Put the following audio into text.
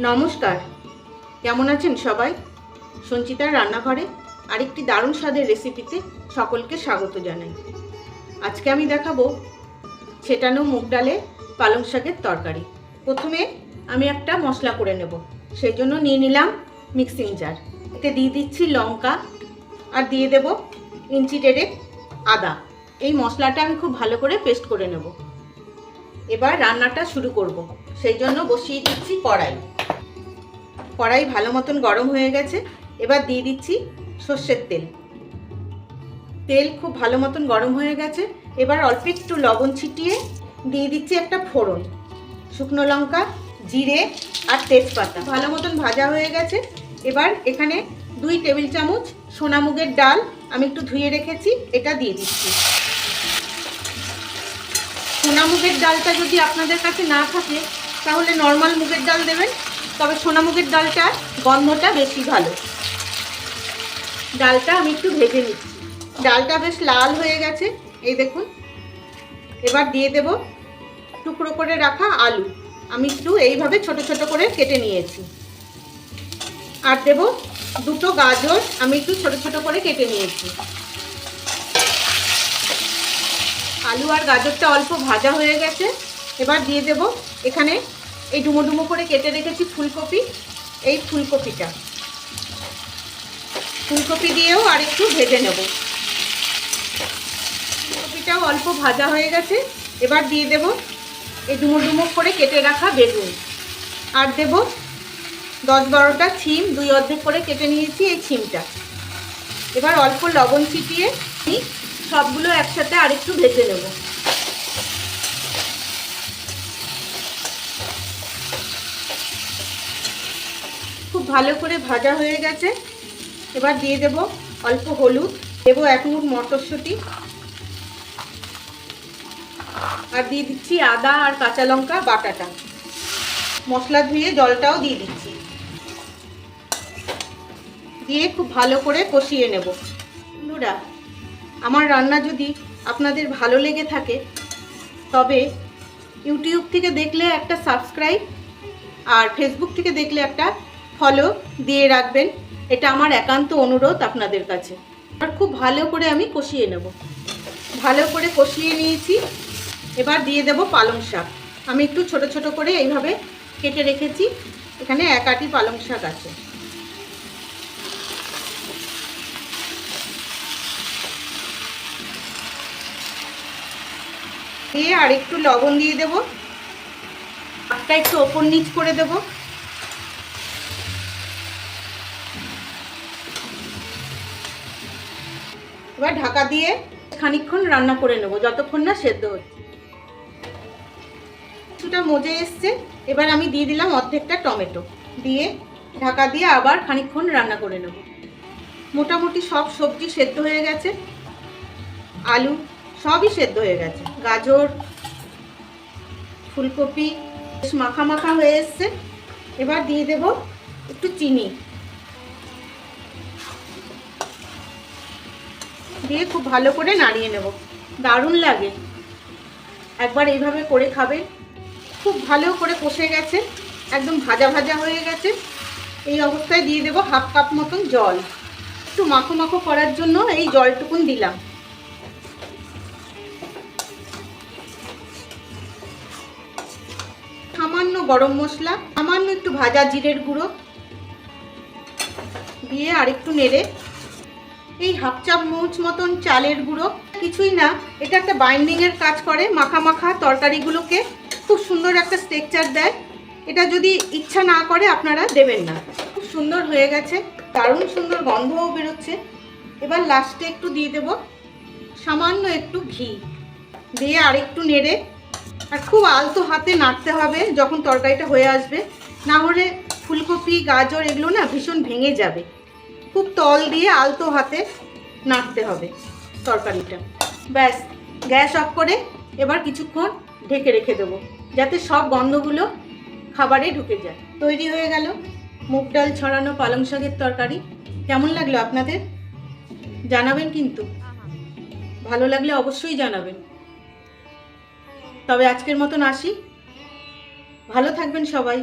নমস্কার, কেমন আছেন সবাই? সঞ্চিতার রান্নাঘরে আরেকটি দারুণ স্বাদের রেসিপিতে সকলকে স্বাগত জানাই। আজকে আমি দেখাবো ছেটানো মুগ ডালে পালং শাকের তরকারি। প্রথমে আমি একটা মশলা করে নেব, সেই জন্য নিয়ে নিলাম মিক্সিং জার। এতে দিয়ে দিচ্ছি লঙ্কা আর দিয়ে দেব ইঞ্চি দেড়েক আদা। এই মশলাটা আমি খুব ভালো করে পেস্ট করে নেব। এবার রান্নাটা শুরু করব, সেই জন্য বসিয়ে দিচ্ছি কড়াই ভালো মতন গরম হয়ে গেছে। এবার দিয়ে দিচ্ছি সর্ষের তেল। তেল খুব ভালো মতন গরম হয়ে গেছে। এবার অল্প একটু লবণ ছিটিয়ে দিয়ে দিচ্ছি একটা ফোড়ন, শুকনো লঙ্কা, জিরে আর তেজপাতা। ভালো মতন ভাজা হয়ে গেছে। এবার এখানে 2 টেবিল চামচ সোনা মুগের ডাল আমি একটু ধুয়ে রেখেছি, এটা দিয়ে দিচ্ছি। সোনা মুগের ডালটা যদি আপনাদের কাছে না থাকে তাহলে নর্মাল মুগের ডাল দেবেন, তবে সোনা মুগের ডালটার গন্ধটা বেশি ভালো। ডালটা আমি একটু ভেজে নিচ্ছি। ডালটা বেশ লাল হয়ে গেছে, এই দেখুন। এবার দিয়ে দেব টুকরো করে রাখা আলু, আমি একটু এইভাবে ছোট ছোট করে কেটে নিয়েছি। আর দেব 2 গাজর, আমি একটু ছোট ছোট করে কেটে নিয়েছি। আলু আর গাজরটা অল্প ভাজা হয়ে গেছে। এবার দিয়ে দেব এখানে এই ডুমো ডুমো করে কেটে রেখেছি ফুলকপি। এই ফুলকপি দিয়েও আর একটু ভেজে নেব। ফুলকপিটাও অল্প ভাজা হয়ে গেছে। এবার দিয়ে দেব এই ডুমো ডুমো করে কেটে রাখা বেগুন। আর দেব 10-12টা ছিম, 2 অর্ধেক করে কেটে নিয়েছি এই ছিমটা। এবার অল্প লবণ ছিটিয়ে সবগুলো একসাথে আর একটু ভেজে নেব। খুব ভালো করে ভাজা হয়ে গেছে। এবার দিয়ে দেব অল্প হলুদ, দেব 1 মুঠ মটরশুঁটি, আর দিয়ে দিচ্ছি আদা আর কাঁচা লঙ্কা বাটাটা। মশলা ধুয়ে জলটাও দিয়ে দিচ্ছি। দিয়ে খুব ভালো করে কষিয়ে নেব। বন্ধুরা, আমার রান্না যদি আপনাদের ভালো লেগে থাকে তবে ইউটিউব থেকে দেখলে একটা সাবস্ক্রাইব আর ফেসবুক থেকে দেখলে একটা ফলো দিয়ে রাখবেন, এটা আমার একান্ত অনুরোধ আপনাদের কাছে। আর খুব ভালো করে আমি কষিয়ে নেব। ভালো করে কষিয়ে নিয়েছি। এবার দিয়ে দেব পালং শাক। আমি একটু ছোট ছোট করে এইভাবে কেটে রেখেছি। এখানে 1 আঁটি পালং শাক আছে। দিয়ে আর একটু লবণ দিয়ে দেব। শাকটা একটু ওপর নিচ করে দেব। এবার ঢাকা দিয়ে খানিকক্ষণ রান্না করে নেব, যতক্ষণ না সেদ্ধ হচ্ছে। কিছুটা মজে এসছে। এবার আমি দিয়ে দিলাম অর্ধেকটা টমেটো, দিয়ে ঢাকা দিয়ে আবার খানিকক্ষণ রান্না করে নেব। মোটামুটি সব সবজি সেদ্ধ হয়ে গেছে, আলু সবই সেদ্ধ হয়ে গেছে, গাজর, ফুলকপি বেশ মাখা মাখা হয়ে এসছে। এবার দিয়ে দেব একটু চিনি, দিয়ে খুব ভালো করে নাড়িয়ে নেব। দারুণ লাগে, একবার এইভাবে করে খাবেন। খুব ভালো করে কষে গেছে, একদম ভাজা ভাজা হয়ে গেছে। এই অবস্থায় দিয়ে দেব 1/2 কাপ মতন জল। একটু মাখো মাখো করার জন্য এই জলটুকুন দিলাম। সামান্য গরম মশলা, সামান্য একটু ভাজা জিরের গুঁড়ো দিয়ে আর একটু নেড়ে এই 1/2 চামচ মতন চালের গুঁড়ো, কিছুই না, এটা একটা বাইন্ডিংয়ের কাজ করে। মাখা মাখা তরকারিগুলোকে খুব সুন্দর একটা টেক্সচার দেয়। এটা যদি ইচ্ছা না করে আপনারা দেবেন না। খুব সুন্দর হয়ে গেছে, দারুণ সুন্দর গন্ধও বেরোচ্ছে। এবার লাস্টে একটু দিয়ে দেব সামান্য একটু ঘি, দিয়ে আর একটু নেড়ে, আর খুব আলতো হাতে নাড়তে হবে যখন তরকারিটা হয়ে আসবে, না হলে ফুলকপি গাজর এগুলো না ভীষণ ভেঙে যাবে। খুব তল দিয়ে আলতো হাতে নাড়তে হবে তরকারিটা। ব্যাস, গ্যাস অফ করে এবার কিছুক্ষণ ঢেকে রেখে দেবো, যাতে সব গন্ধগুলো খাবারে ঢুকে যায়। তৈরি হয়ে গেল মুগ ডাল ছড়ানো পালং শাকের তরকারি। কেমন লাগলো আপনাদের জানাবেন কিন্তু, ভালো লাগলে অবশ্যই জানাবেন। তবে আজকের মতন আসি, ভালো থাকবেন সবাই।